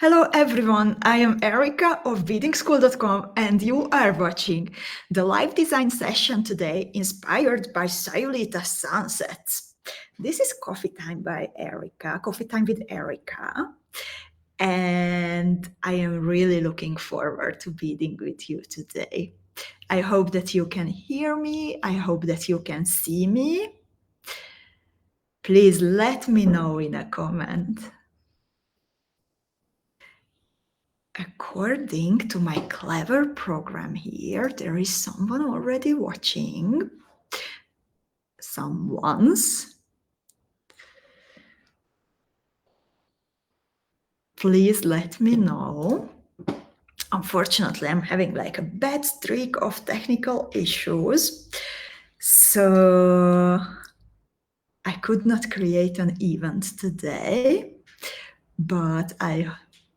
Hello everyone, I am Erika of beadingschool.com and you are watching the live design session today inspired by Sayulita Sunsets. This is Coffee Time by Erika, Coffee Time with Erika, and I am really looking forward to beading with you today. I hope that you can hear me, I hope that you can see me. Please let me know in a comment. According to my clever program here, there is someone already watching. Someone's. Please let me know. Unfortunately, I'm having like a bad streak of technical issues. So I could not create an event today, but I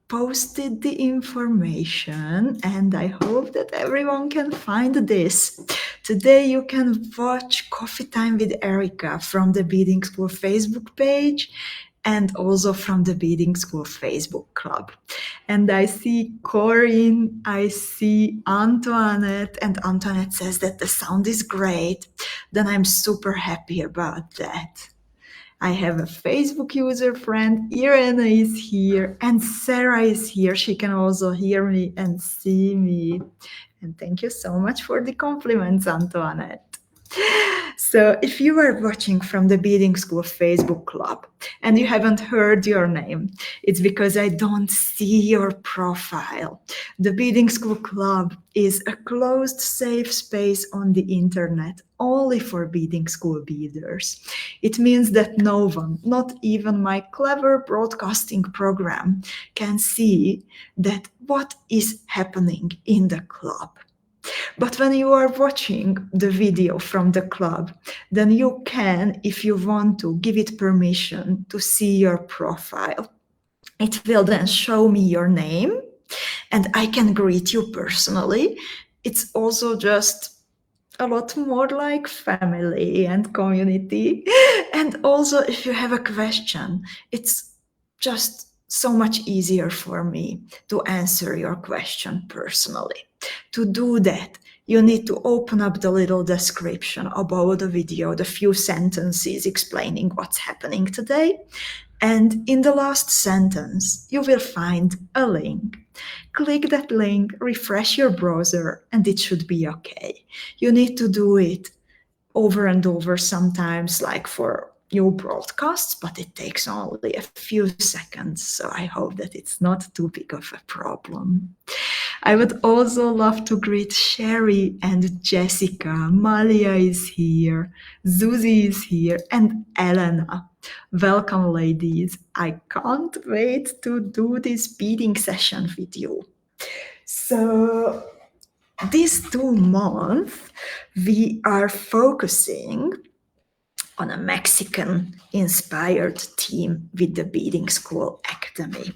posted the information and I hope that everyone can find this. Today you can watch Coffee Time with Erika from the Beading School Facebook page and also from the Beading School Facebook club. And I see Corinne, I see Antoinette, and Antoinette says that the sound is great. Then I'm super happy about that. I have a Facebook user friend, Irene is here, and Sarah is here. She can also hear me and see me. And thank you so much for the compliments, Antoinette. So if you are watching from the Beading School Facebook club and you haven't heard your name, it's because I don't see your profile. The Beading School club is a closed, safe space on the internet only for beading school beaders. It means that no one, not even my clever broadcasting program, can see that what is happening in the club. But when you are watching the video from the club, then you can, if you want to, give it permission to see your profile. It will then show me your name and I can greet you personally. It's also just a lot more like family and community. And also, if you have a question, it's just so much easier for me to answer your question personally. To do that, you need to open up the little description about the video, the few sentences explaining what's happening today. And in the last sentence, you will find a link. Click that link, refresh your browser, and it should be okay. You need to do it over and over sometimes, like for new broadcasts, but it takes only a few seconds, so I hope that it's not too big of a problem. I would also love to greet Sherry and Jessica. Malia is here, Zuzi is here, and Elena. Welcome, ladies. I can't wait to do this beading session with you. So, these 2 months, we are focusing on a Mexican-inspired theme with the Beading School Academy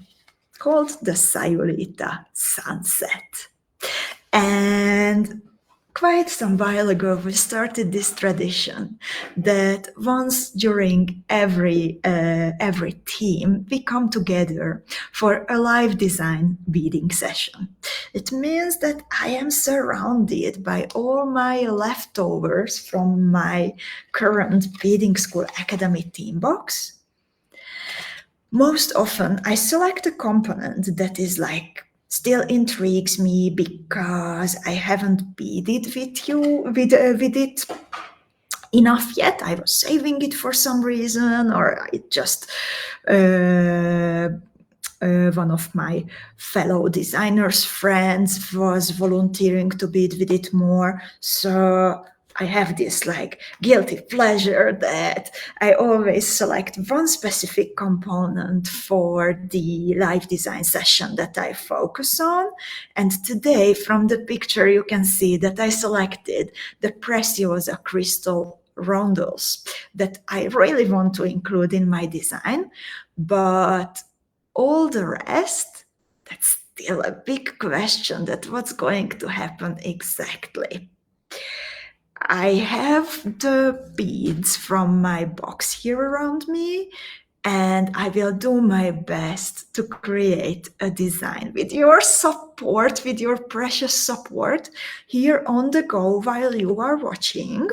called the Sayulita Sunset. And quite some while ago, we started this tradition that once during every theme, we come together for a live design beading session. It means that I am surrounded by all my leftovers from my current Beading School Academy theme box. Most often, I select a component that is like still intrigues me because I haven't beaded with it enough yet. I was saving it for some reason, or it just one of my fellow designers' friends was volunteering to bead with it more. So I have this like guilty pleasure that I always select one specific component for the live design session that I focus on. And today, from the picture, you can see that I selected the Preciosa crystal rondels that I really want to include in my design, but all the rest, that's still a big question that what's going to happen exactly. I have the beads from my box here around me, and I will do my best to create a design with your support, with your precious support here on the go while you are watching.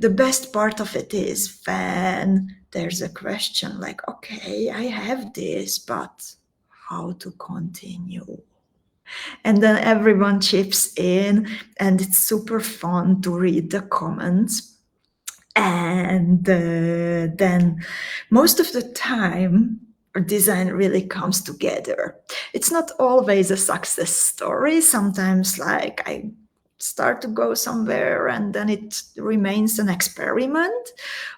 The best part of it is when there's a question like, okay, I have this, but how to continue? And then everyone chips in, and it's super fun to read the comments. And then most of the time, our design really comes together. It's not always a success story. Sometimes, like, I start to go somewhere and then it remains an experiment.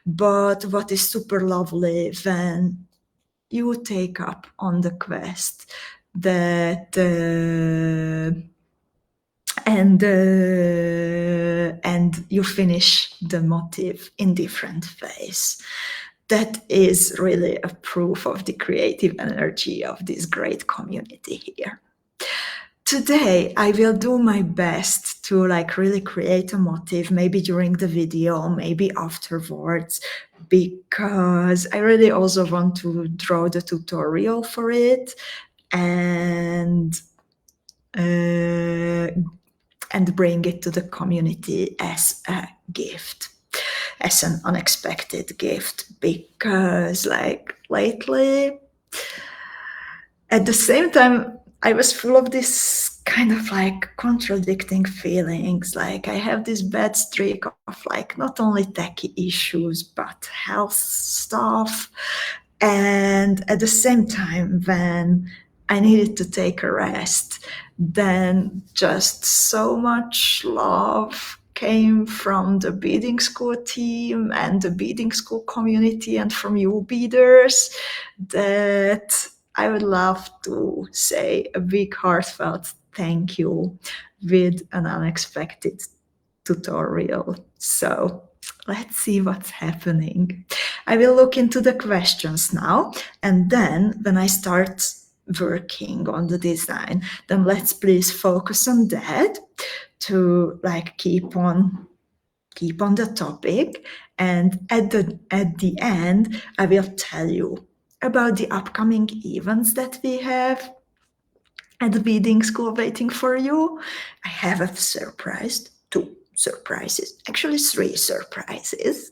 But what is super lovely when you take up on the quest that and you finish the motif in different ways. That is really a proof of the creative energy of this great community here. Today, I will do my best to like really create a motif, maybe during the video, maybe afterwards, because I really also want to draw the tutorial for it and bring it to the community as a gift, as an unexpected gift, because like lately, at the same time, I was full of this kind of like contradicting feelings. Like I have this bad streak of like not only techie issues, but health stuff. And at the same time, when I needed to take a rest, then just so much love came from the beading school team and the beading school community and from you beaders that I would love to say a big heartfelt thank you with an unexpected tutorial. So let's see what's happening. I will look into the questions now, and then when I start working on the design, then let's please focus on that to like keep on the topic. And at the end, I will tell you about the upcoming events that we have at the beading school waiting for you. I have a surprise, 2 surprises, actually 3 surprises.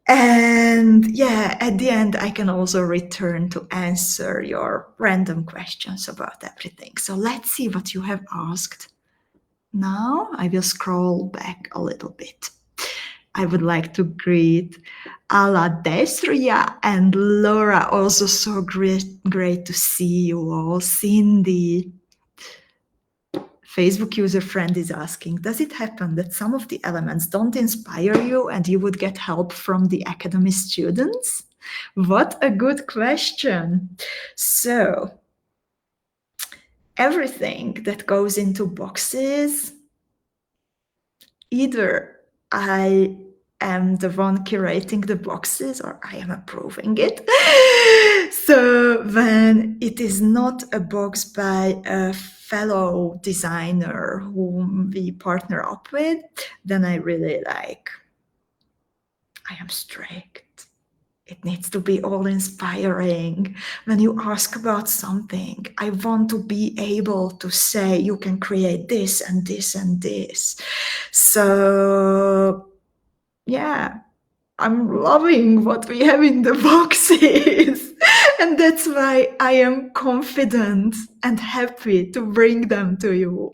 And yeah, at the end, I can also return to answer your random questions about everything. So let's see what you have asked. Now I will scroll back a little bit. I would like to greet Ala Desria and Laura. Also so great to see you all. Cindy. Facebook user friend is asking, does it happen that some of the elements don't inspire you and you would get help from the academy students? What a good question. So everything that goes into boxes, either I am the one curating the boxes or I am approving it. So when it is not a box by a fellow designer whom we partner up with, then I really I am strict. It needs to be all inspiring. When you ask about something, I want to be able to say, you can create this and this and this. So, yeah, I'm loving what we have in the boxes. And that's why I am confident and happy to bring them to you.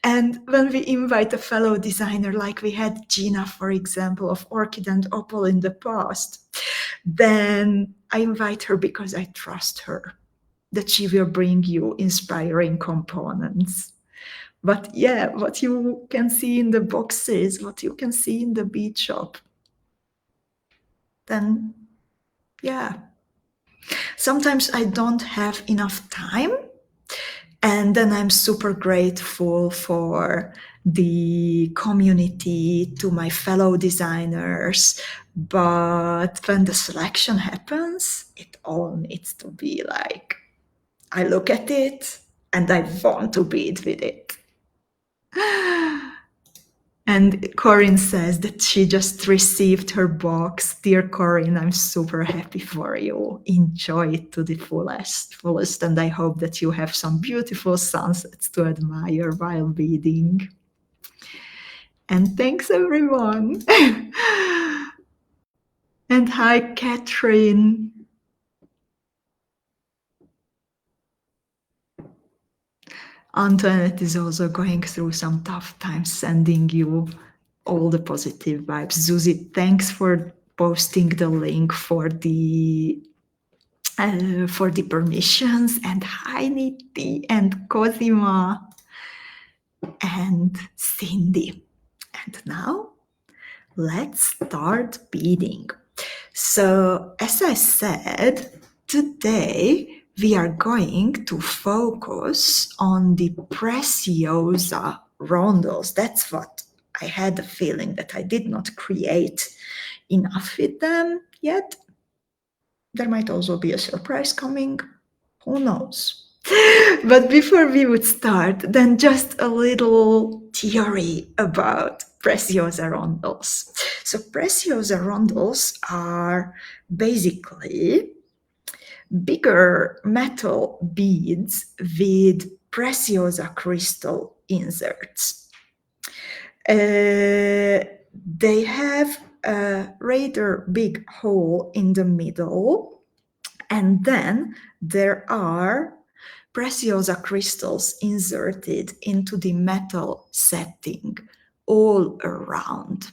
And when we invite a fellow designer, like we had Gina, for example, of Orchid and Opal in the past, then I invite her because I trust her that she will bring you inspiring components. But yeah, what you can see in the boxes, what you can see in the bead shop, then yeah. Sometimes I don't have enough time, and then I'm super grateful for the community, to my fellow designers. But when the selection happens, it all needs to be like, I look at it and I want to bead with it. And Corinne says that she just received her box. Dear Corinne, I'm super happy for you. Enjoy it to the fullest, and I hope that you have some beautiful sunsets to admire while beading. And thanks, everyone. And hi, Catherine. Antoinette is also going through some tough times, sending you all the positive vibes. Zuzi, thanks for posting the link for the permissions. And hi, Niti and Cosima and Cindy. And now let's start beading. So, as I said, today we are going to focus on the Preciosa rondels. That's what I had the feeling that I did not create enough with them yet. There might also be a surprise coming. Who knows? But before we would start, then just a little theory about Preciosa rondels. So Preciosa rondels are basically bigger metal beads with Preciosa crystal inserts. They have a rather big hole in the middle, and then there are Preciosa crystals inserted into the metal setting all around.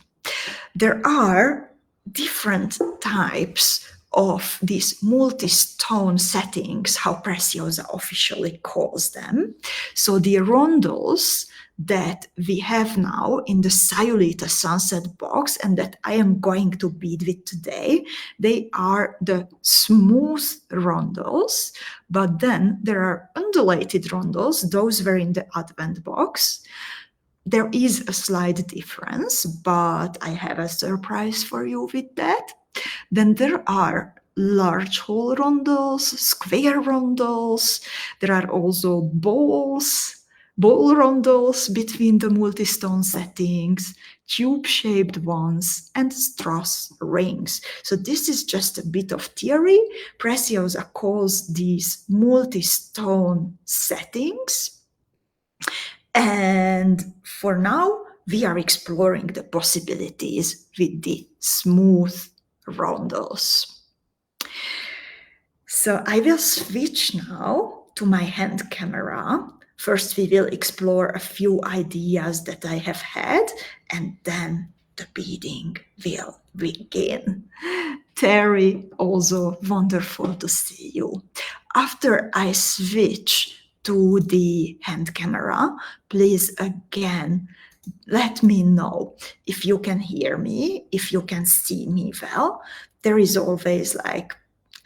There are different types of these multi-stone settings, how Preciosa officially calls them. So the rondels that we have now in the Sayulita Sunset Box and that I am going to bead with today, they are the smooth rondels, but then there are undulated rondels. Those were in the Advent box. There is a slight difference, but I have a surprise for you with that. Then there are large hole rondels, square rondels. There are also ball rondels between the multi-stone settings, tube-shaped ones, and strass rings. So this is just a bit of theory. Preciosa calls these multi-stone settings. And for now, we are exploring the possibilities with the smooth rondels. So I will switch now to my hand camera. First, we will explore a few ideas that I have had, and then the beading will begin. Terry, also wonderful to see you. After I switch to the hand camera, please again let me know if you can hear me, if you can see me well. There is always like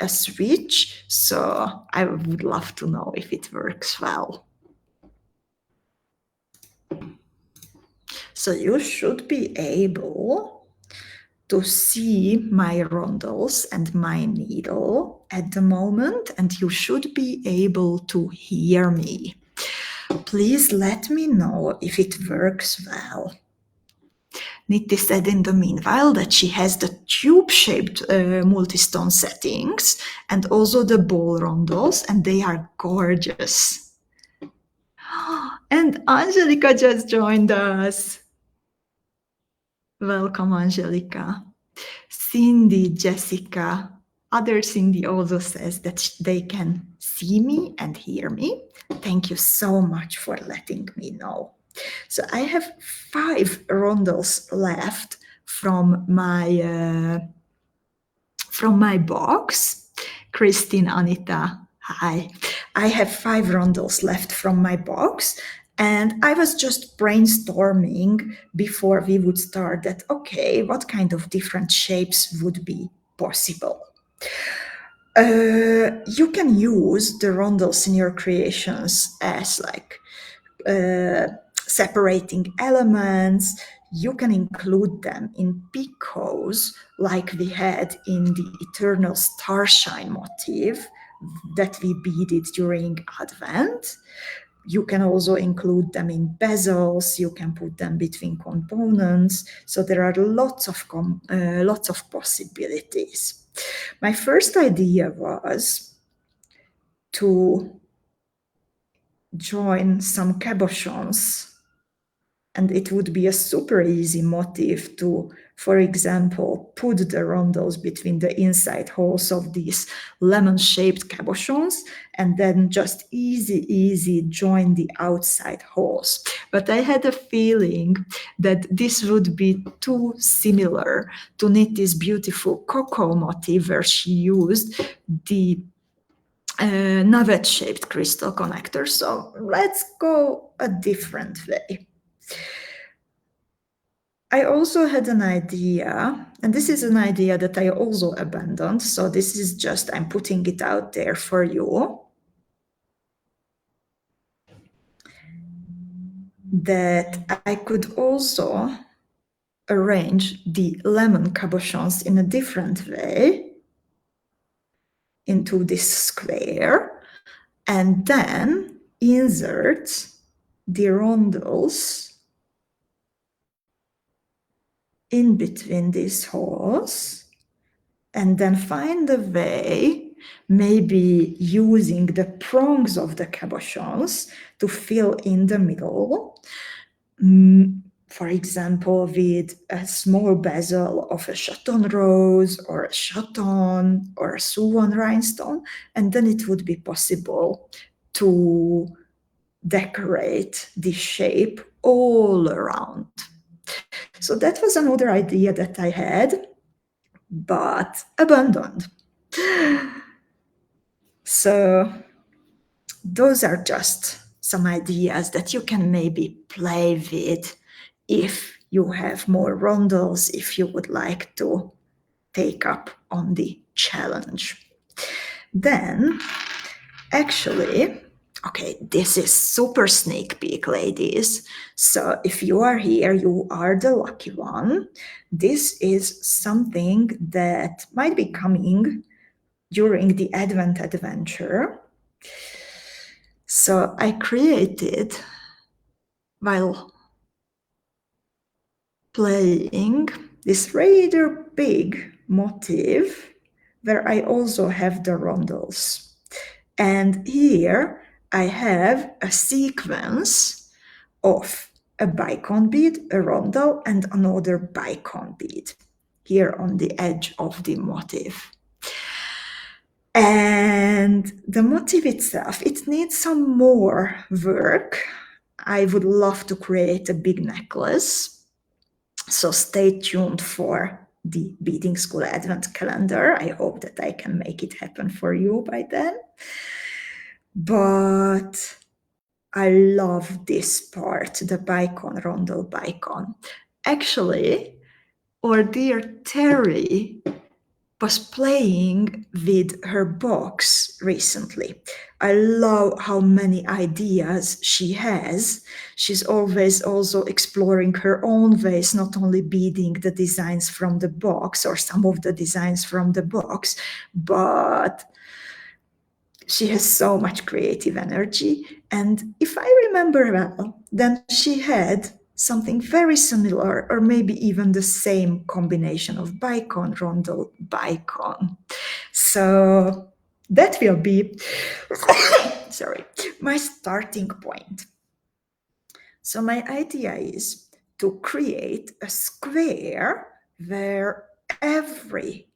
a switch, so I would love to know if it works well. So you should be able to see my rondels and my needle at the moment, and you should be able to hear me. Please let me know if it works well. Nitti said in the meanwhile that she has the tube-shaped multi-stone settings and also the ball rondels, and they are gorgeous. And Angelica just joined us. Welcome, Angelica. Cindy, Jessica, other Cindy also says that they can see me and hear me. Thank you so much for letting me know. So I have 5 rondels left from my box. Christine, Anita, hi. I have 5 rondels left from my box. And I was just brainstorming before we would start that, okay, what kind of different shapes would be possible? You can use the rondels in your creations as like separating elements. You can include them in picots like we had in the Eternal Starshine motif that we beaded during Advent. You can also include them in bezels. You can put them between components. So there are lots of possibilities. My first idea was to join some cabochons, and it would be a super easy motif to, for example, put the rondels between the inside holes of these lemon-shaped cabochons, and then just easy join the outside holes. But I had a feeling that this would be too similar to Nitty's beautiful cocoa motif, where she used the nugget-shaped crystal connector. So let's go a different way. I also had an idea, and this is an idea that I also abandoned. So this is just, I'm putting it out there for you, that I could also arrange the lemon cabochons in a different way into this square, and then insert the rondels in between these holes, and then find a way, maybe using the prongs of the cabochons to fill in the middle. For example, with a small bezel of a chaton rose or a chaton or a suwon rhinestone, and then it would be possible to decorate the shape all around. So that was another idea that I had, but abandoned. So those are just some ideas that you can maybe play with if you have more rondels, if you would like to take up on the challenge. Then, actually, okay, this is super sneak peek, ladies. So if you are here, you are the lucky one. This is something that might be coming during the Advent adventure. So I created, while playing, this rather big motif where I also have the rondels. And here I have a sequence of a bicon bead, a rondel, and another bicon bead here on the edge of the motif. And the motif itself, it needs some more work. I would love to create a big necklace. So stay tuned for the Beading School Advent calendar. I hope that I can make it happen for you by then. But I love this part, the bicon, rondel bicon. Actually, our dear Terry was playing with her box recently. I love how many ideas she has. She's always also exploring her own ways, not only beading the designs from the box or some of the designs from the box, but she has so much creative energy. And if I remember well, then she had something very similar, or maybe even the same combination of bicon, rondel, bicon. So that will be, sorry, my starting point. So my idea is to create a square where every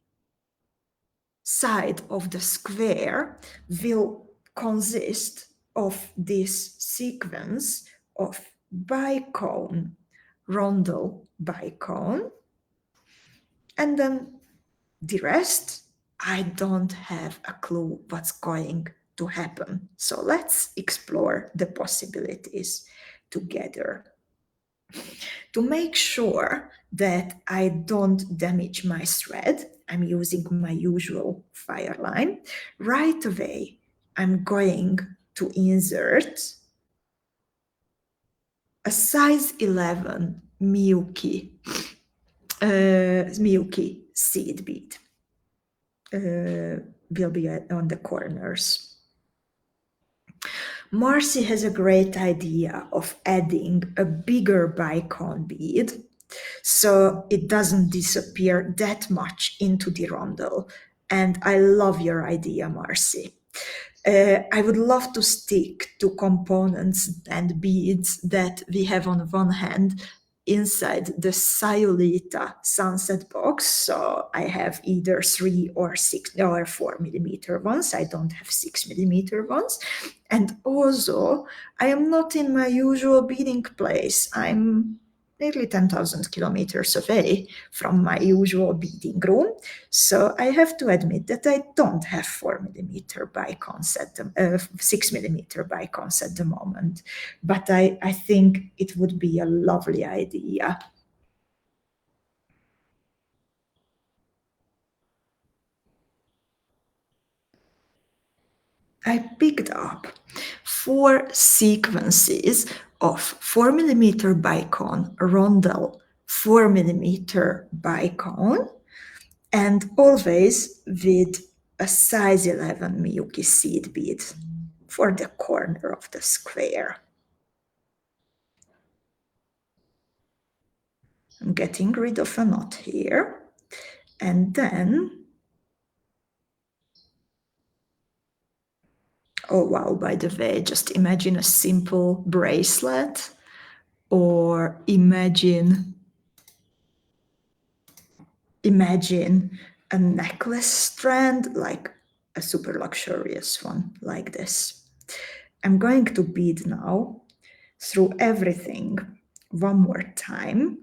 side of the square will consist of this sequence of bicone, rondel, bicone, and then the rest, I don't have a clue what's going to happen. So let's explore the possibilities together. To make sure that I don't damage my thread, I'm using my usual fire line. Right away, I'm going to insert a size 11 Miyuki seed bead. Will be on the corners. Marcy has a great idea of adding a bigger bicon bead so it doesn't disappear that much into the rondel. And I love your idea, Marcy. I would love to stick to components and beads that we have on one hand inside the Sayulita Sunset Box. So I have either 3 or 4 millimeter ones. I don't have 6 millimeter ones. And also, I am not in my usual beading place. I'm nearly 10,000 kilometers away from my usual beading room. So I have to admit that I don't have 4 millimeter bicons 6 millimeter bicons at the moment. But I think it would be a lovely idea. I picked up 4 sequences of 4 millimeter bicon rondel, 4 millimeter bicon, and always with a size 11 Miyuki seed bead for the corner of the square. I'm getting rid of a knot here, and then, oh wow, by the way, just imagine a simple bracelet, or imagine a necklace strand, like a super luxurious one like this. I'm going to bead now through everything one more time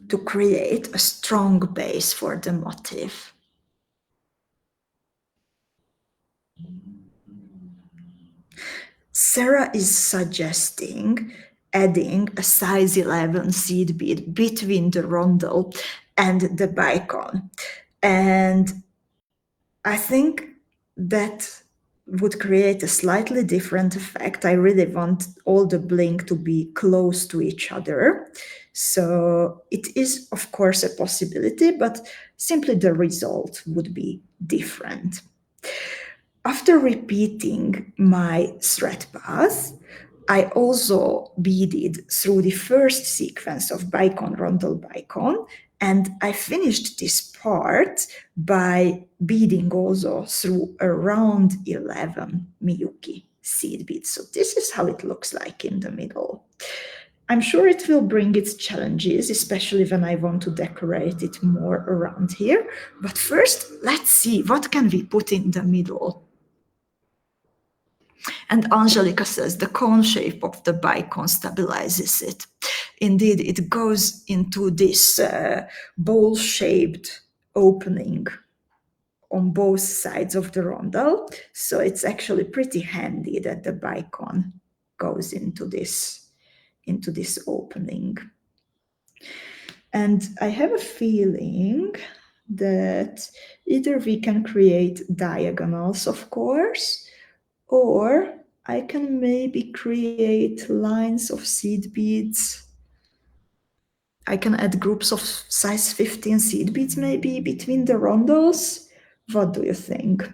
to create a strong base for the motif. Sarah is suggesting adding a size 11 seed bead between the rondel and the bicon. And I think that would create a slightly different effect. I really want all the bling to be close to each other. So it is, of course, a possibility, but simply the result would be different. After repeating my thread path, I also beaded through the first sequence of bicon, rondel, bicon, and I finished this part by beading also through around 11 Miyuki seed beads. So this is how it looks like in the middle. I'm sure it will bring its challenges, especially when I want to decorate it more around here. But first, let's see, what can we put in the middle? And Angelica says the cone shape of the bicon stabilizes it. Indeed, it goes into this bowl-shaped opening on both sides of the rondel. So it's actually pretty handy that the bicon goes into this opening. And I have a feeling that either we can create diagonals, of course, or I can maybe create lines of seed beads. I can add groups of size 15 seed beads maybe between the rondels. What do you think?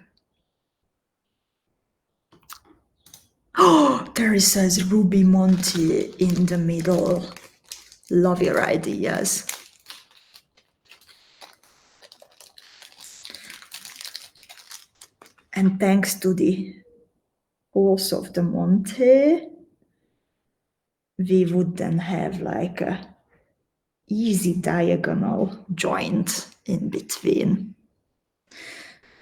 Oh, there it says Ruby Monty in the middle. Love your ideas. And thanks to the holes of the Monte, we would then have like a easy diagonal joint in between.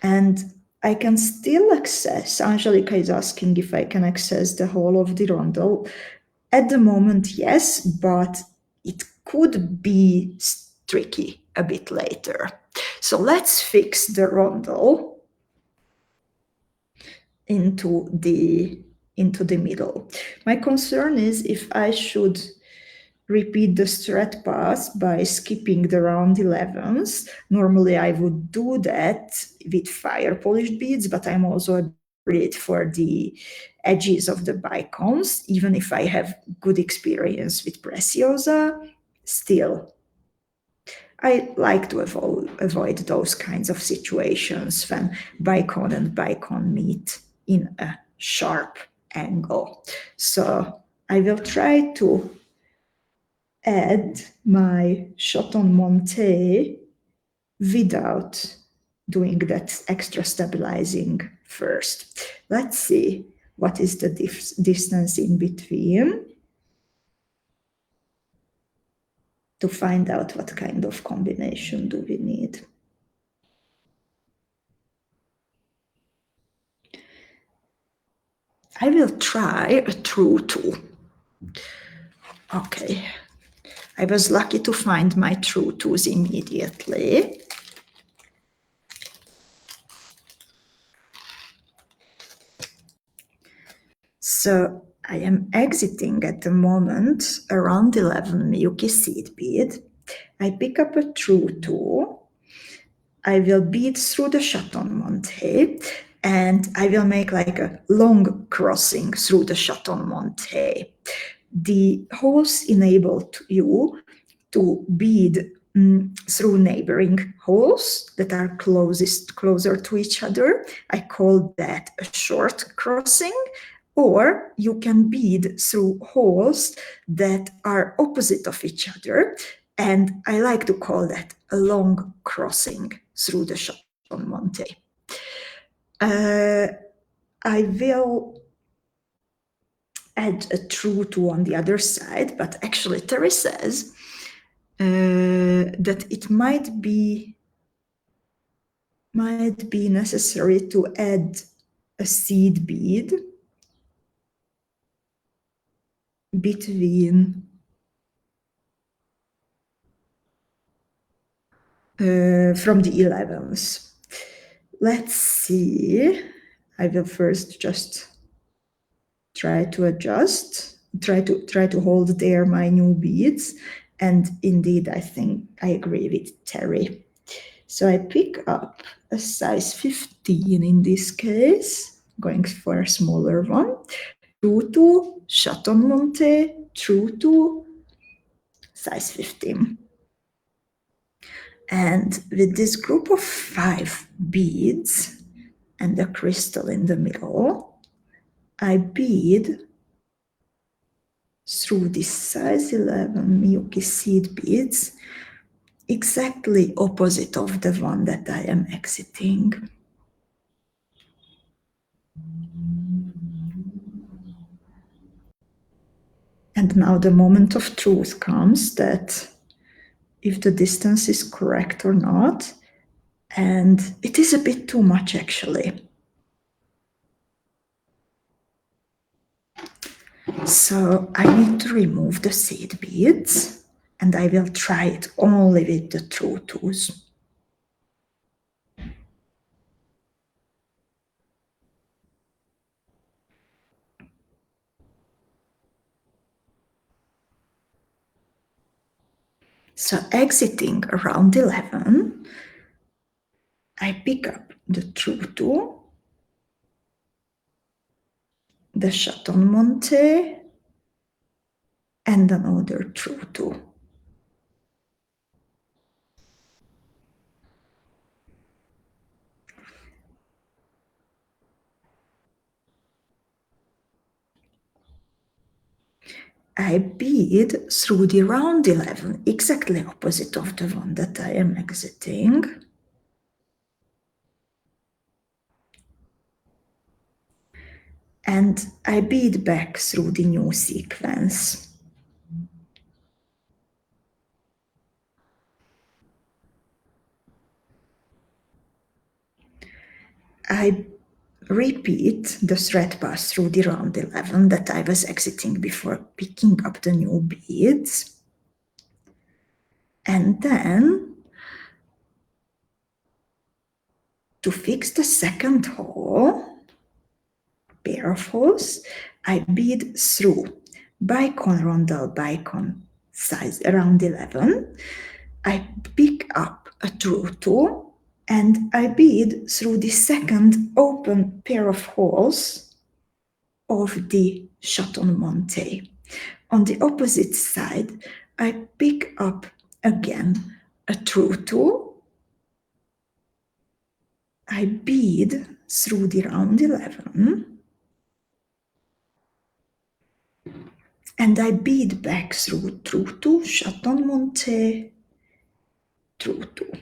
And I can still access, Angelica is asking if I can access the whole of the rondel. At the moment, yes, but it could be tricky a bit later. So let's fix the rondel into the middle. My concern is if I should repeat the thread path by skipping the round 11s. Normally I would do that with fire polished beads, but I'm also a bit for the edges of the bicons, even if I have good experience with Preciosa. Still, I like to avoid those kinds of situations when bicon and bicon meet in a sharp angle. So I will try to add my chaton monté without doing that extra stabilizing first. Let's see what is the distance in between to find out what kind of combination do we need. I will try a true two. Okay, I was lucky to find my true twos immediately. So I am exiting at the moment around 11 Miyuki seed bead. I pick up a true two. I will bead through the chaton monté, and I will make like a long crossing through the chaton monté. The holes enable you to bead through neighboring holes that are closer to each other. I call that a short crossing. Or you can bead through holes that are opposite of each other. And I like to call that a long crossing through the chaton monté. I will add a true two on the other side, but actually Terry says that it might be necessary to add a seed bead between from the 11s. Let's see. I will first just try to adjust, try to hold there my new beads, and indeed I think I agree with Terry. So I pick up a size 15 in this case, going for a smaller one, true to chaton monté, true to size 15. And with this group of 5 beads and a crystal in the middle, I bead through this size 11 Miyuki seed beads exactly opposite of the one that I am exiting. And now the moment of truth comes, that if the distance is correct or not, and it is a bit too much actually. So I need to remove the seed beads, and I will try it only with the true twos. So exiting around 11, I pick up the true two, the chaton monté, and another true two. I bead through the round 11, exactly opposite of the one that I am exiting. And I bead back through the new sequence. I repeat the thread pass through the round 11 that I was exiting before picking up the new beads. And then, to fix the second hole, pair of holes, I bead through bicon rondel bicon size around 11. I pick up a true two, and I bead through the second open pair of holes of the chaton monté. On the opposite side, I pick up again a true two. I bead through the round 11, and I bead back through true 2, chaton monte, true 2.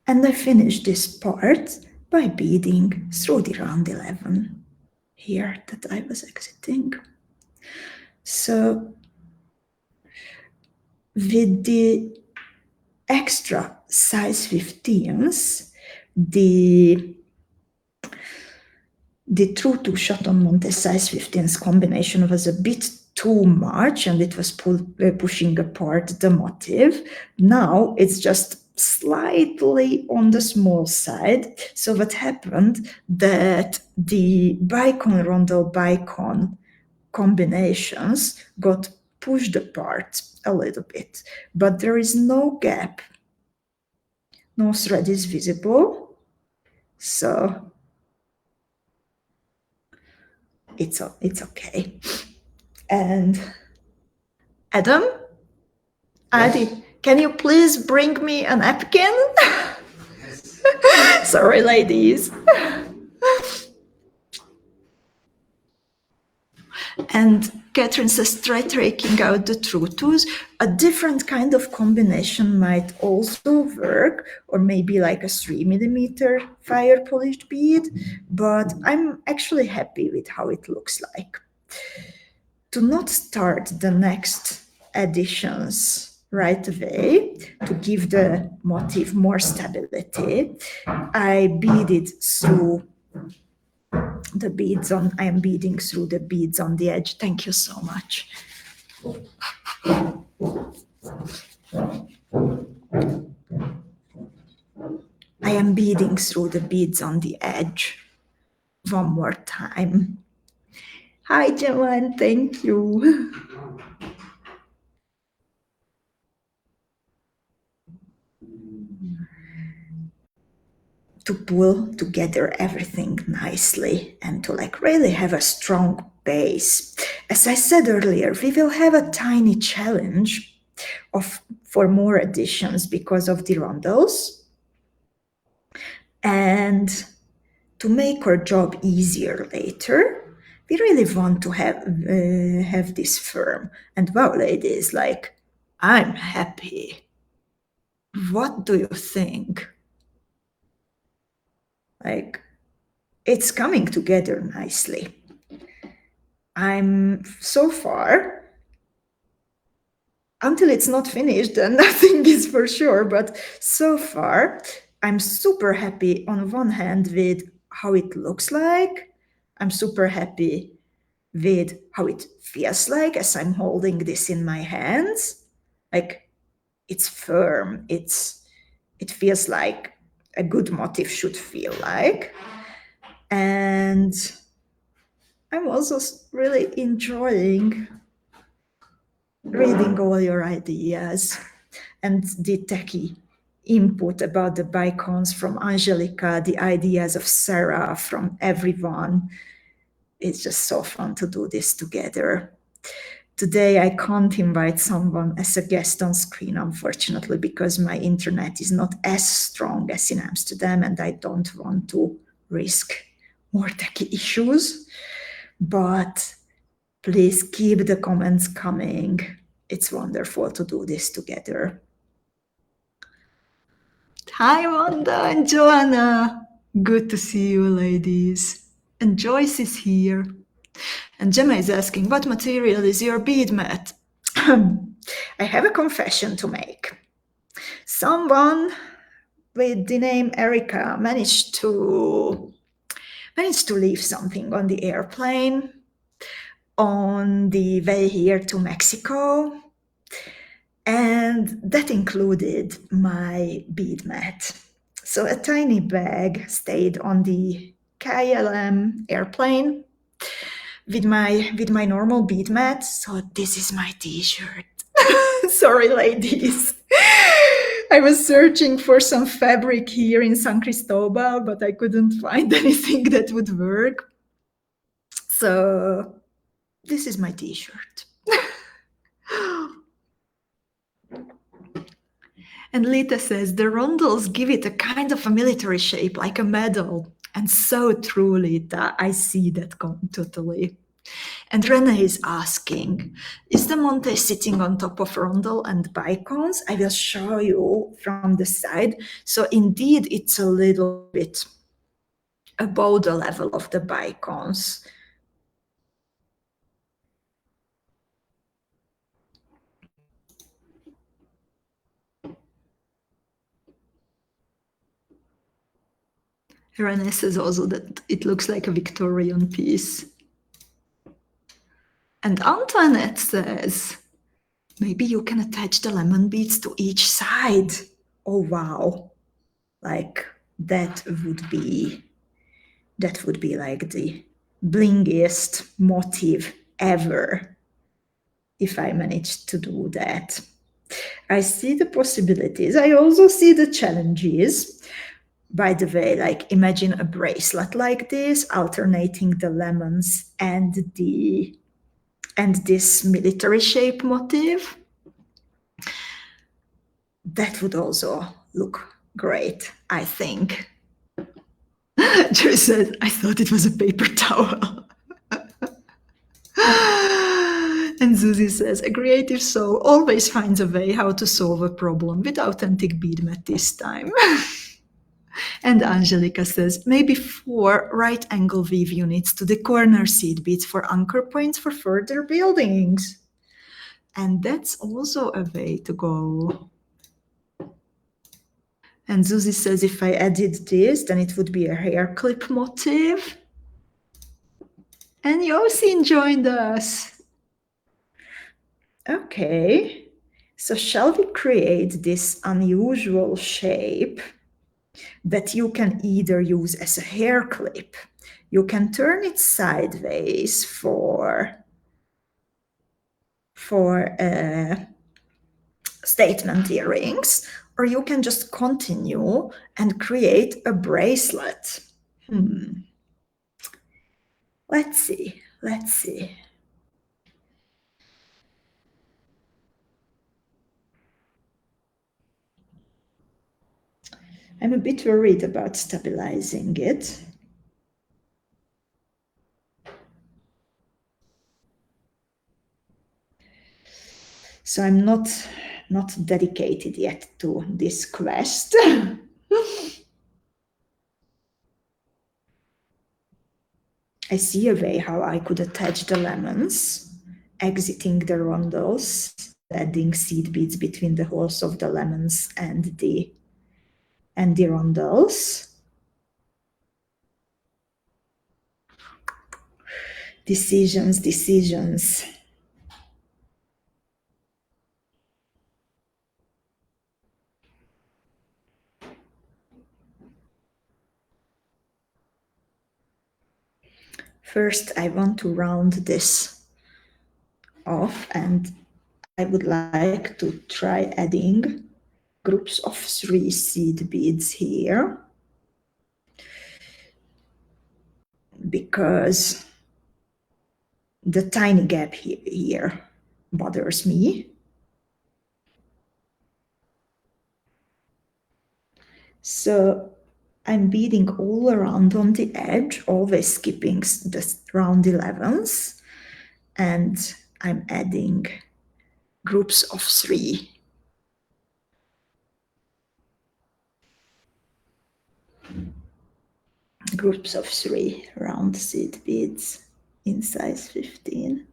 And I finish this part by beading through the round 11 here that I was exiting. So with the extra size 15s, the true 2 Chaton Monte size 15s combination was a bit too much, and it was pushing apart the motif. Now it's just slightly on the small side. So what happened that the bicon rondel bicon combinations got pushed apart a little bit, but there is no gap. No thread is visible, so it's okay. And Adam, Adi, can you please bring me a napkin? Sorry, ladies. And Catherine says, try taking out the true 2s. A different kind of combination might also work, or maybe like a 3mm fire polished bead, but I'm actually happy with how it looks like. To not start the next additions right away, to give the motif more stability, I beaded through the beads on, I am beading through the beads on the edge. Thank you so much. I am beading through the beads on the edge one more time. Hi, Joanne, thank you. To pull together everything nicely and to like really have a strong base. As I said earlier, we will have a tiny challenge for more additions because of the rondels. And to make our job easier later, we really want to have this firm. And wow, ladies, like, I'm happy. What do you think? Like, it's coming together nicely. I'm so far, until it's not finished, and nothing is for sure, but so far, I'm super happy on one hand with how it looks like. I'm super happy with how it feels like as I'm holding this in my hands. Like, it's firm, it feels like a good motif should feel like. And I'm also really enjoying reading all your ideas and the techie input about the bicons from Angelica, the ideas of Sarah, from everyone. It's just so fun to do this together. Today I can't invite someone as a guest on screen, unfortunately, because my internet is not as strong as in Amsterdam and I don't want to risk more techie issues. But please keep the comments coming. It's wonderful to do this together. Hi, Wanda and Joanna. Good to see you, ladies. And Joyce is here. And Gemma is asking, what material is your bead mat? I have a confession to make. Someone with the name Erika managed to leave something on the airplane on the way here to Mexico. And that included my bead mat. So a tiny bag stayed on the KLM airplane with my normal bead mat. So this is my t-shirt. Sorry, ladies. I was searching for some fabric here in San Cristobal, but I couldn't find anything that would work. So this is my t-shirt. And Lita says the rondels give it a kind of a military shape, like a medal. And so true, Lita. I see that totally. And Rene is asking, is the Monte sitting on top of rondel and bicons? I will show you from the side. So indeed, it's a little bit above the level of the bicons. Rene says also that it looks like a Victorian piece. And Antoinette says, maybe you can attach the lemon beads to each side. Oh, wow. Like, that would be like the blingiest motif ever if I managed to do that. I see the possibilities. I also see the challenges. By the way, like imagine a bracelet like this, alternating the lemons and this military shape motif. That would also look great, I think. Joy said, I thought it was a paper towel. And Susie says, a creative soul always finds a way how to solve a problem with authentic bead mat this time. And Angelica says, maybe 4 right angle weave units to the corner seed beads for anchor points for further buildings. And that's also a way to go. And Susie says, if I added this, then it would be a hair clip motif. And Yosin joined us. Okay, so shall we create this unusual shape that you can either use as a hair clip, you can turn it sideways for statement earrings, or you can just continue and create a bracelet. Let's see. I'm a bit worried about stabilizing it. So I'm not dedicated yet to this quest. I see a way how I could attach the lemons, exiting the rondels, adding seed beads between the holes of the lemons and the rondels. Decisions. First, I want to round this off, and I would like to try adding groups of 3 seed beads here, because the tiny gap here bothers me. So I'm beading all around on the edge, always skipping the round 11s, and I'm adding groups of 3. Groups of 3 round seed beads in size 15.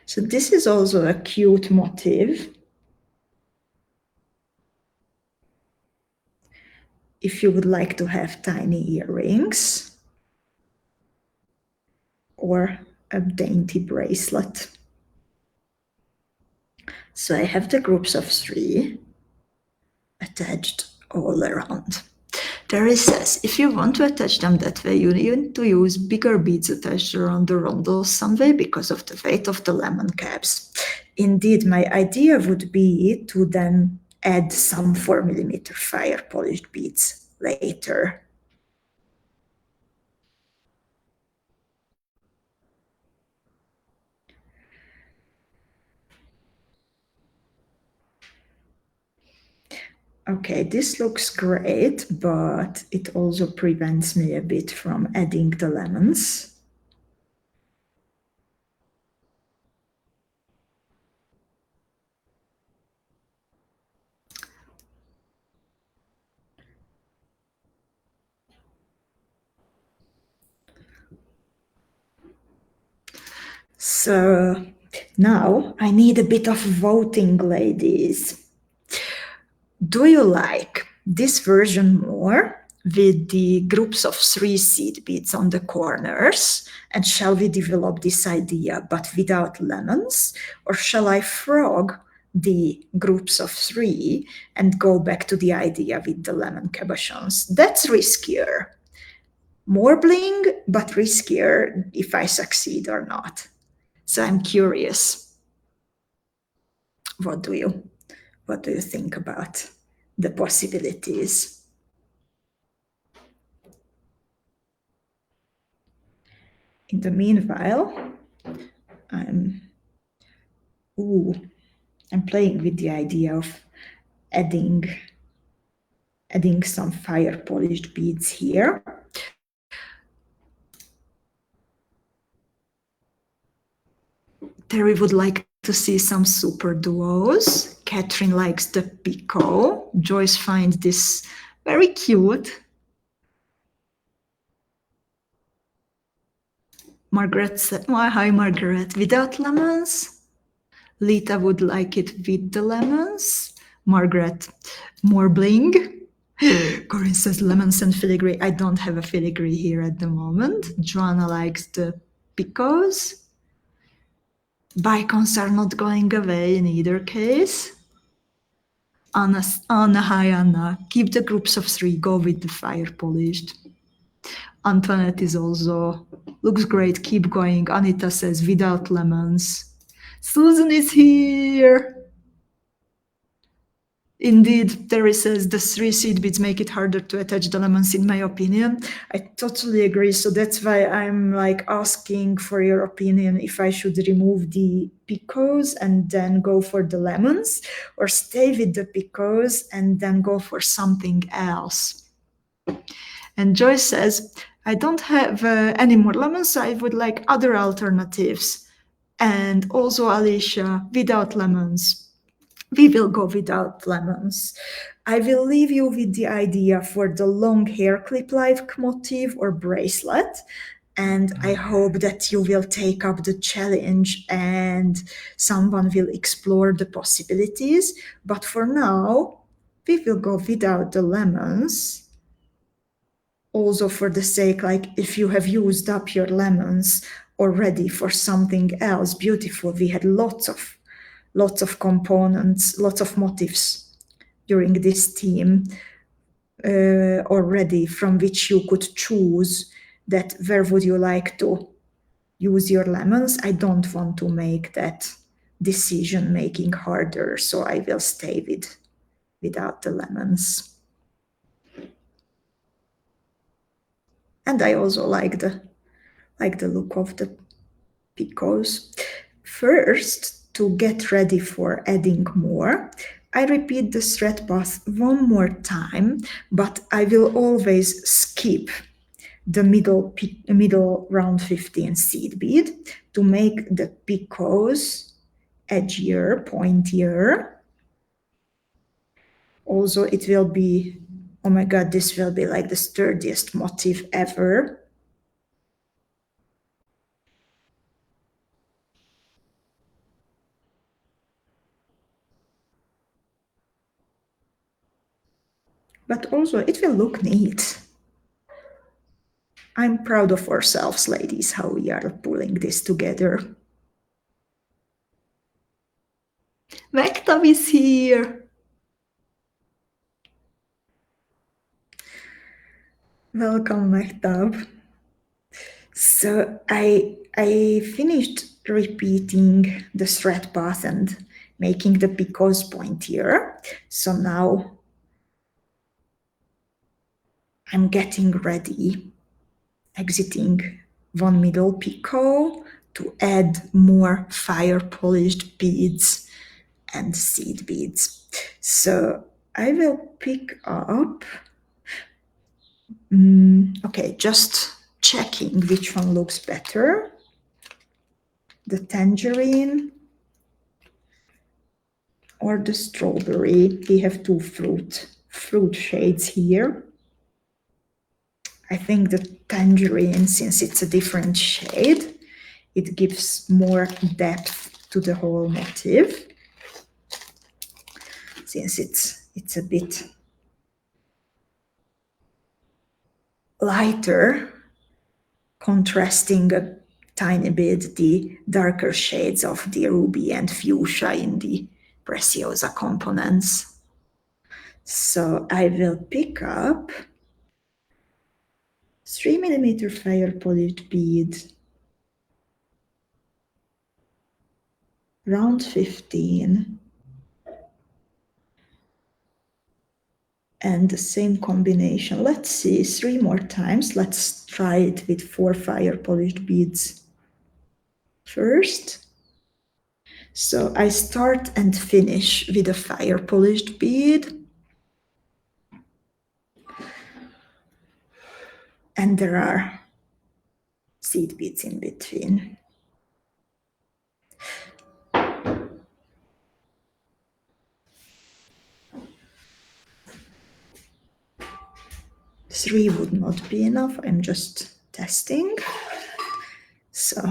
So this is also a cute motif. If you would like to have tiny earrings or a dainty bracelet. So I have the groups of 3 attached all around. Terry says, if you want to attach them that way, you need to use bigger beads attached around the rondels some way because of the weight of the lemon caps. Indeed, my idea would be to then add some 4mm fire polished beads later. Okay, this looks great, but it also prevents me a bit from adding the lemons. So now I need a bit of voting, ladies. Do you like this version more with the groups of 3 seed beads on the corners? And shall we develop this idea but without lemons? Or shall I frog the groups of 3 and go back to the idea with the lemon cabochons? That's riskier. More bling, but riskier if I succeed or not. So I'm curious. What do you think about the possibilities? In the meanwhile, I'm ooh, I'm playing with the idea of adding some fire polished beads here. Terry would like to see some super duos. Catherine likes the picot. Joyce finds this very cute. Margaret said, well, hi Margaret, without lemons? Lita would like it with the lemons. Margaret, more bling. Corinne says lemons and filigree. I don't have a filigree here at the moment. Joanna likes the picots. Bicons are not going away in either case. Anna, hi Anna. Keep the groups of 3, go with the fire polished. Antoinette is also, looks great, keep going. Anita says without lemons. Susan is here. Indeed, Terry says the 3 seed beads make it harder to attach the lemons, in my opinion. I totally agree. So that's why I'm like asking for your opinion if I should remove the picots and then go for the lemons, or stay with the picots and then go for something else. And Joyce says, I don't have any more lemons, so I would like other alternatives. And also Alicia, without lemons. We will go without lemons. I will leave you with the idea for the long hair clip-like motif or bracelet. And I hope that you will take up the challenge and someone will explore the possibilities. But for now, we will go without the lemons. Also for the sake, like if you have used up your lemons already for something else beautiful, we had lots of components, lots of motifs during this theme already, from which you could choose that where would you like to use your lemons. I don't want to make that decision making harder, so I will stay without the lemons. And I also like the look of the picots. First, to get ready for adding more, I repeat the thread path one more time, but I will always skip the middle round 15 seed bead to make the picots edgier, pointier. Also, it will be, oh my god, this will be like the sturdiest motif ever. But also, it will look neat. I'm proud of ourselves, ladies, how we are pulling this together. Mektab is here. Welcome, Mektab. So I finished repeating the thread path and making the picots pointier. So now I'm getting ready, exiting one middle picot to add more fire polished beads and seed beads. So I will pick up, okay, just checking which one looks better. The tangerine or the strawberry. We have two fruit shades here. I think the tangerine, since it's a different shade, it gives more depth to the whole motif. Since it's a bit lighter, contrasting a tiny bit the darker shades of the ruby and fuchsia in the preciosa components. So I will pick up 3mm fire polished bead, round 15, and the same combination. Let's see, 3 more times. Let's try it with 4 fire polished beads first. So I start and finish with a fire polished bead. And there are seed beads in between. Three would not be enough. I'm just testing. So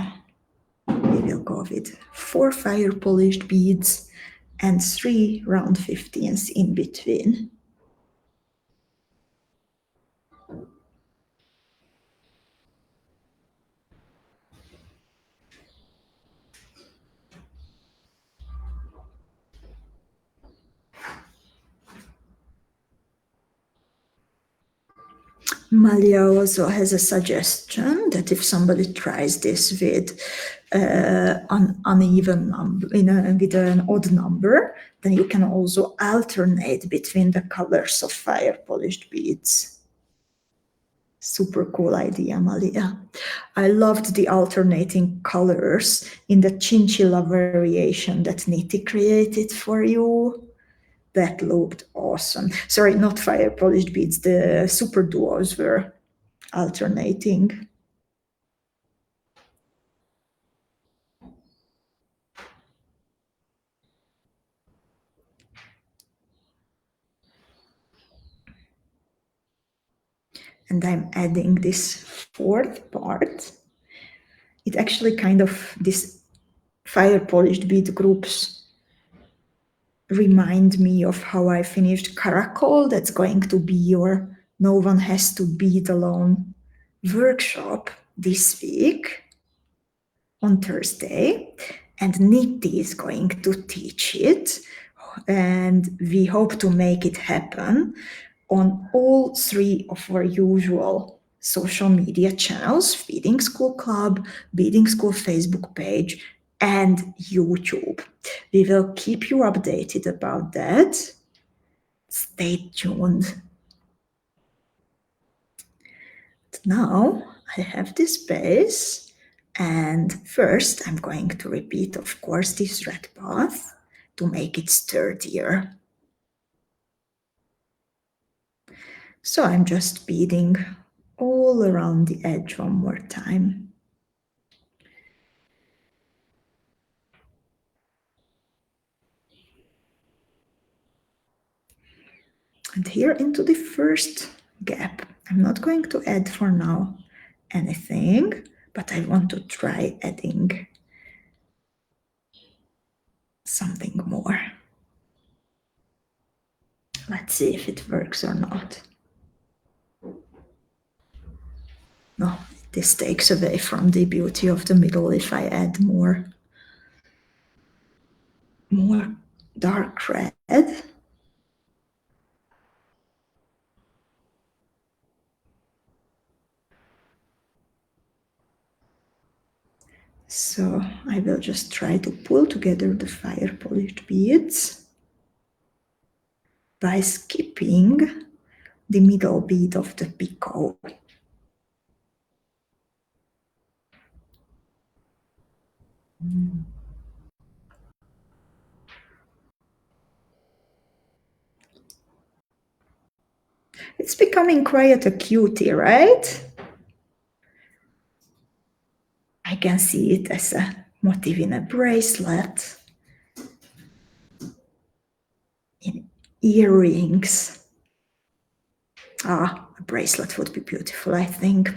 we will go with 4 fire polished beads and 3 round 15s in between. Malia also has a suggestion that if somebody tries this with an uneven number, with an odd number, then you can also alternate between the colors of fire polished beads. Super cool idea, Malia. I loved the alternating colors in the chinchilla variation that Niti created for you. That looked awesome. Sorry, not fire polished beads, the super duos were alternating. And I'm adding this fourth part. It actually kind of, this fire polished bead groups remind me of how I finished Caracol. That's going to be your No One Has to Bead Alone workshop this week on Thursday. And Niti is going to teach it. And we hope to make it happen on all 3 of our usual social media channels: Feeding School Club, Beading School Facebook page, and YouTube. We will keep you updated about that. Stay tuned. Now I have this base, and first I'm going to repeat, of course, this red path to make it sturdier. So I'm just beading all around the edge one more time. And here into the first gap, I'm not going to add for now anything, but I want to try adding something more. Let's see if it works or not. No, this takes away from the beauty of the middle if I add more dark red. So I will just try to pull together the fire polished beads by skipping the middle bead of the picot. It's becoming quite a cutie, right? I can see it as a motif in a bracelet, in earrings. Ah, a bracelet would be beautiful, I think.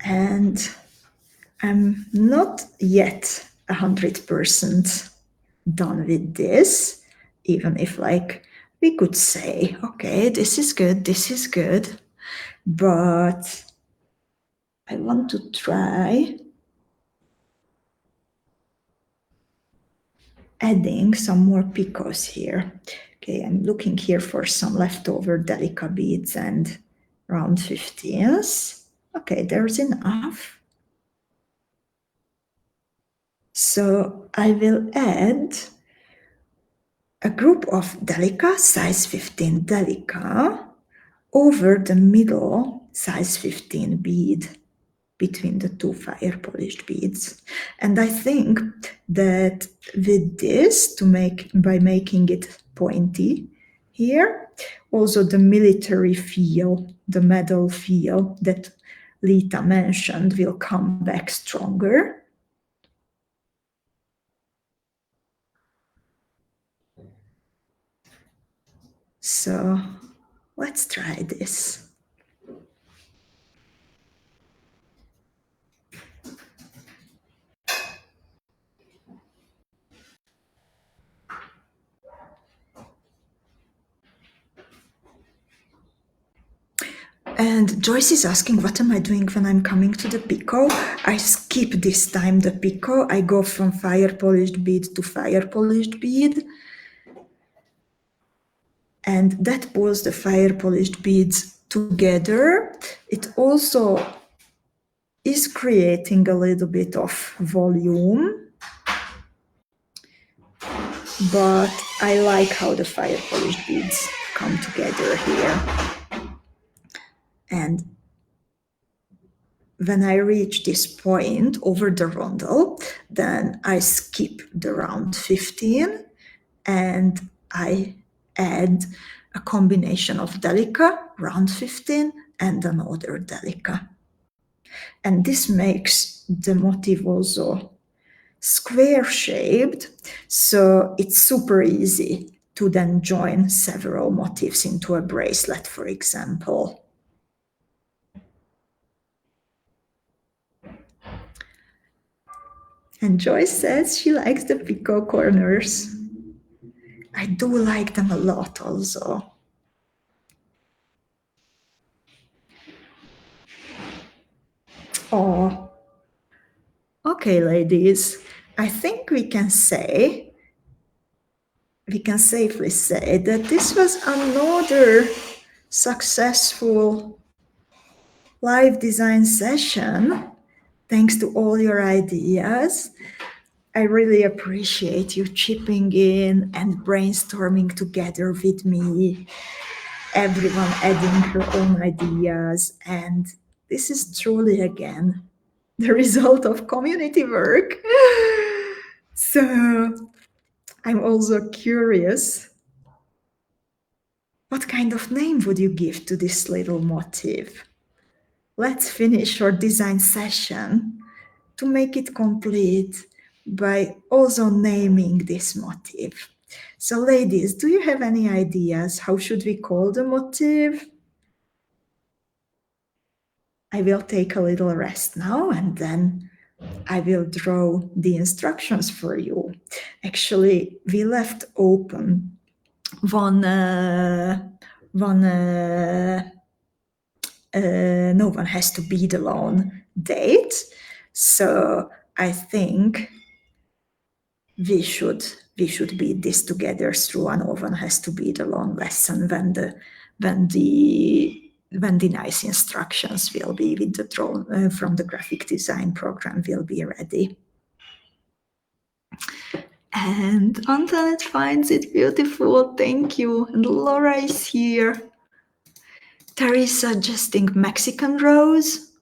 And I'm not yet 100% done with this, even if like we could say, okay, this is good, but I want to try adding some more picots here. Okay, I'm looking here for some leftover Delica beads and round 15s. Okay, there's enough. So I will add a group of Delica, size 15 Delica, over the middle size 15 bead between the two fire polished beads. And I think that with this, by making it pointy here, also the military feel, the medal feel that Lita mentioned will come back stronger. So let's try this. And Joyce is asking, what am I doing when I'm coming to the picot? I skip this time the picot. I go from fire polished bead to fire polished bead. And that pulls the fire polished beads together. It also is creating a little bit of volume, but I like how the fire polished beads come together here. And when I reach this point over the rondel, then I skip the round 15 and I add a combination of Delica, round 15, and another Delica. And this makes the motif also square shaped, so it's super easy to then join several motifs into a bracelet, for example. And Joyce says she likes the picot corners. I do like them a lot also. Oh, okay, ladies. I think we can safely say that this was another successful live design session. Thanks to all your ideas. I really appreciate you chipping in and brainstorming together with me, everyone adding her own ideas. And this is truly, again, the result of community work. So I'm also curious, what kind of name would you give to this little motif? Let's finish our design session to make it complete by also naming this motif. So ladies, do you have any ideas? How should we call the motif? I will take a little rest now and then I will draw the instructions for you. Actually, we left open one no one has to bead alone date. So I think we should bead this together through an one has to bead alone lesson when the nice instructions will be with the draw from the graphic design program will be ready. And Antoinette finds it beautiful. Thank you. And Laura is here. Terry suggesting Mexican rose.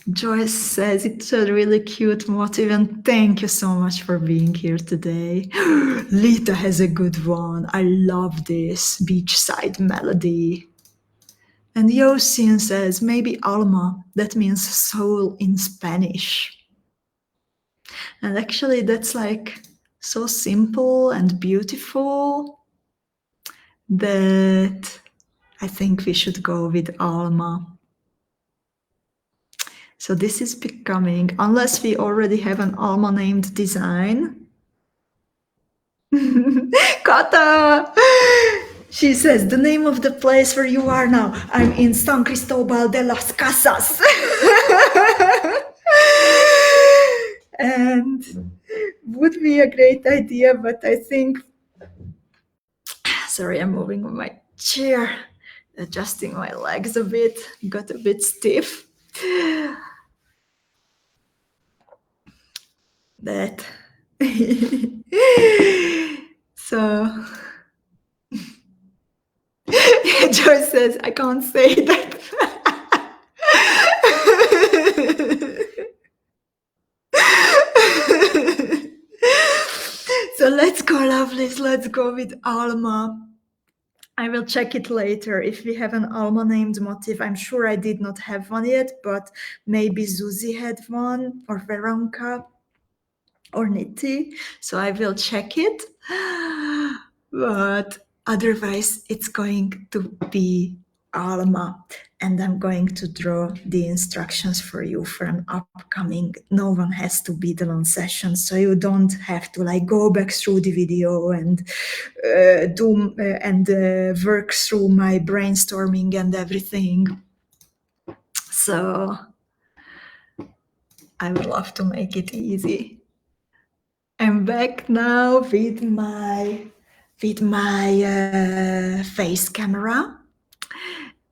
Joyce says it's a really cute motif, and thank you so much for being here today. Lita has a good one. I love this beachside melody. And Yosin says maybe alma, that means soul in Spanish. And actually, that's like so simple and beautiful that I think we should go with alma. So this is becoming, unless we already have an alma named design. Kata! She says, the name of the place where you are now. I'm in San Cristobal de las Casas. And would be a great idea, but I think, sorry, I'm moving on my chair, adjusting my legs a bit, got a bit stiff. That. So, Joyce says, I can't say that. So let's go, lovelies. Let's go with Alma. I will check it later if we have an Alma named motif. I'm sure I did not have one yet, but maybe Zuzi had one, or Veronka, or Niti. So I will check it. But otherwise, it's going to be Alma. And I'm going to draw the instructions for you for an upcoming. No one has to be the long session, so you don't have to like go back through the video and work through my brainstorming and everything. So I would love to make it easy. I'm back now with my face camera.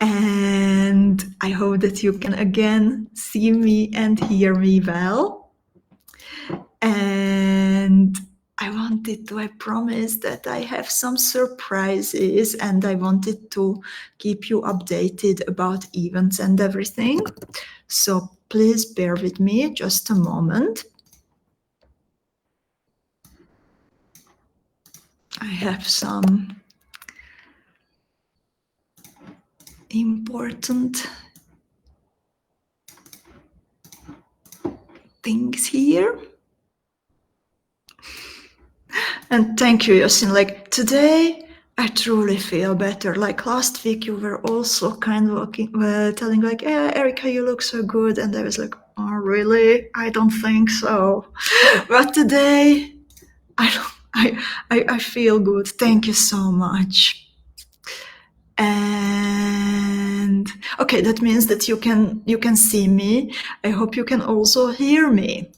And I hope that you can again see me and hear me well. And I promised that I have some surprises and I wanted to keep you updated about events and everything. So please bear with me just a moment. I have some important things here. And thank you, Yosin. Like today, I truly feel better. Like last week, you were also kind of telling like, "Yeah, Erika, you look so good," and I was like, "Oh, really? I don't think so." But today, I feel good. Thank you so much. And okay, that means that you can see me. I hope you can also hear me,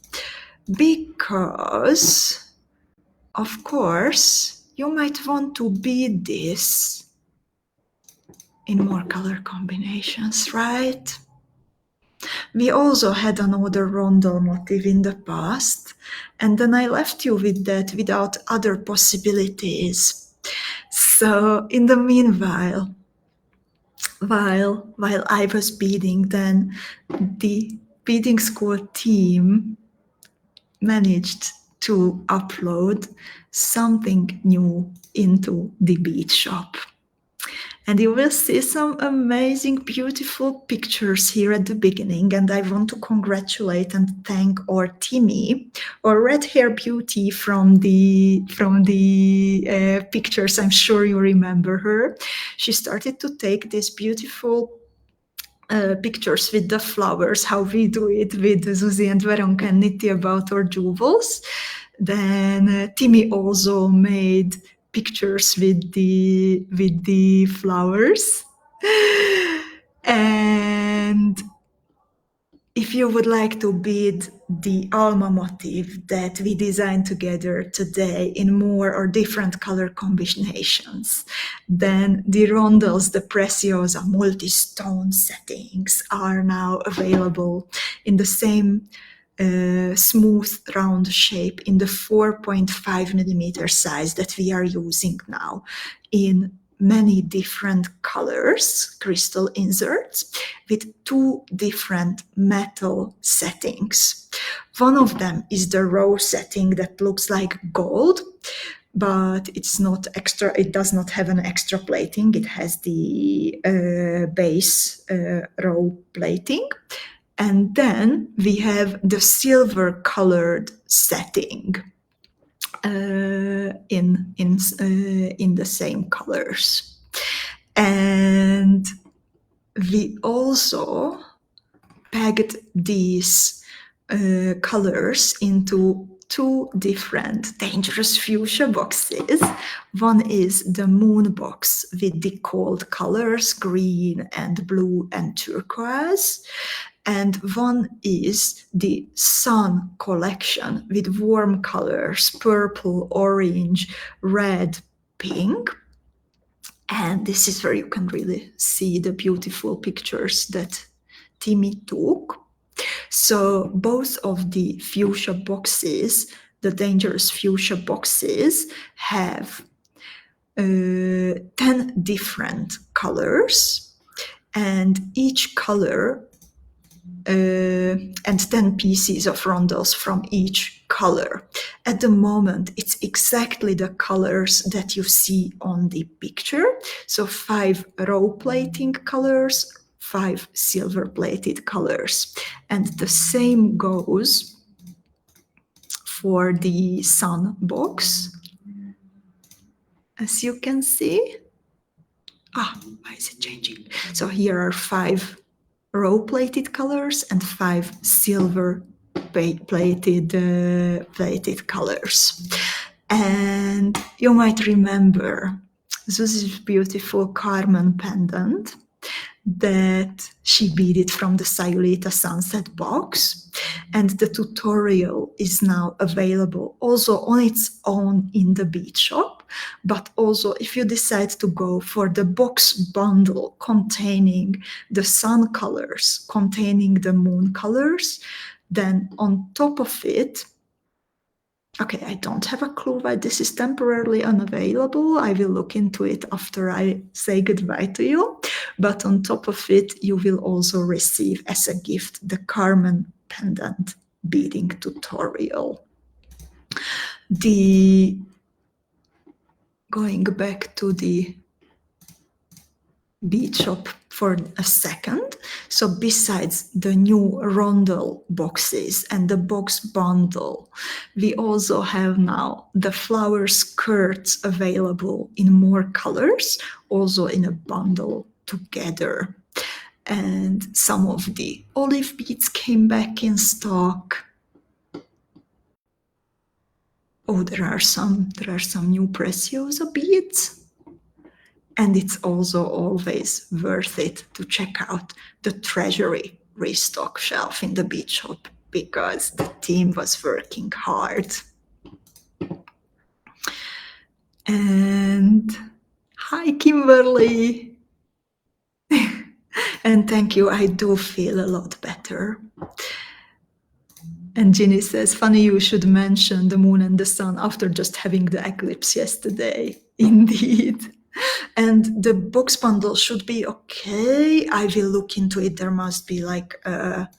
because of course you might want to bead this in more color combinations, right? We also had another rondel motif in the past, and then I left you with that without other possibilities. So in the meanwhile, while I was beading, then the beading school team managed to upload something new into the bead shop. And you will see some amazing, beautiful pictures here at the beginning. And I want to congratulate and thank our Timmy, our red hair beauty from the pictures. I'm sure you remember her. She started to take these beautiful pictures with the flowers, how we do it with Zuzi and Veronka and Niti about our jewels. Then Timmy also made pictures with the flowers. And if you would like to bead the Alma motif that we designed together today in more or different color combinations, then the rondels, the Preciosa multi-stone settings are now available in the same smooth round shape in the 4.5 millimeter size that we are using now in many different colors, crystal inserts, with 2 different metal settings. One of them is the raw setting that looks like gold, but it's not extra. It does not have an extra plating. It has the base raw plating. And then we have the silver colored setting in the same colors. And we also pegged these colors into 2 different dangerous fuchsia boxes. One is the moon box with the cold colors, green and blue and turquoise. And one is the sun collection with warm colors, purple, orange, red, pink. And this is where you can really see the beautiful pictures that Timmy took. So both of the fuchsia boxes, the dangerous fuchsia boxes, have 10 different colors, and each color and 10 pieces of rondels from each color. At the moment, it's exactly the colors that you see on the picture. So 5 raw plating colors, 5 silver plated colors. And the same goes for the sun box. As you can see. Why is it changing? So here are 5 raw plated colors and 5 silver plated colors. And you might remember Zuzi's beautiful Carmen pendant that she beaded from the Sayulita Sunset Box. And the tutorial is now available also on its own in the bead shop. But also if you decide to go for the box bundle containing the sun colors, containing the moon colors, then on top of it, okay, I don't have a clue why this is temporarily unavailable. I will look into it after I say goodbye to you. But on top of it, you will also receive as a gift the Carmen pendant beading tutorial. Going back to the bead shop for a second. So besides the new rondel boxes and the box bundle, we also have now the flower skirts available in more colors, also in a bundle together. And some of the olive beads came back in stock. Oh, there are some new Preciosa beads. And it's also always worth it to check out the treasury restock shelf in the bead shop because the team was working hard. And hi, Kimberly. And thank you, I do feel a lot better. And Ginny says, funny you should mention the moon and the sun after just having the eclipse yesterday. Indeed. And the box bundle should be okay. I will look into it. There must be like a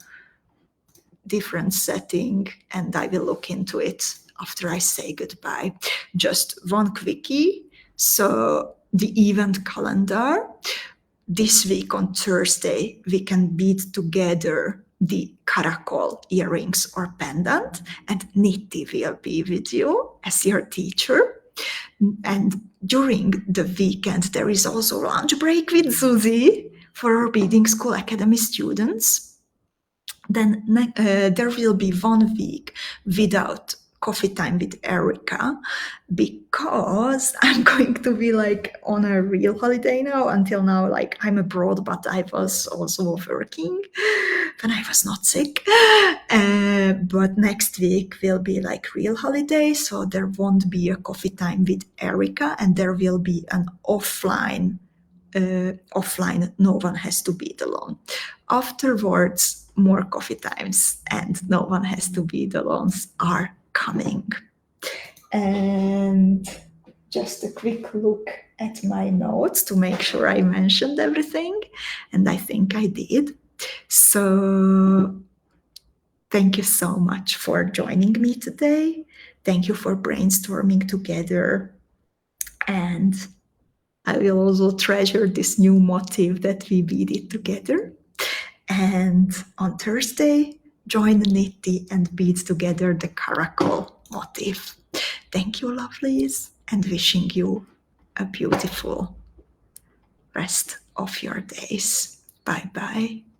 different setting, and I will look into it after I say goodbye. Just one quickie. So the event calendar. This week on Thursday, we can bead together the caracol earrings or pendant, and Nitti will be with you as your teacher. And during the weekend, there is also lunch break with Zuzi for our Beading School Academy students. Then there will be 1 week without coffee time with Erika because I'm going to be like on a real holiday now. Until now, like I'm abroad, but I was also working when I was not sick. But next week will be like real holiday, so there won't be a coffee time with Erika, and there will be an offline. No one has to bead alone. Afterwards, more coffee times and no one has to bead alone are coming. And just a quick look at my notes to make sure I mentioned everything, and I think I did. So thank you so much for joining me today. Thank you for brainstorming together. And I will also treasure this new motif that we beaded together. And on Thursday, join Nitty and bead together the caracal motif. Thank you, lovelies, and wishing you a beautiful rest of your days. Bye bye.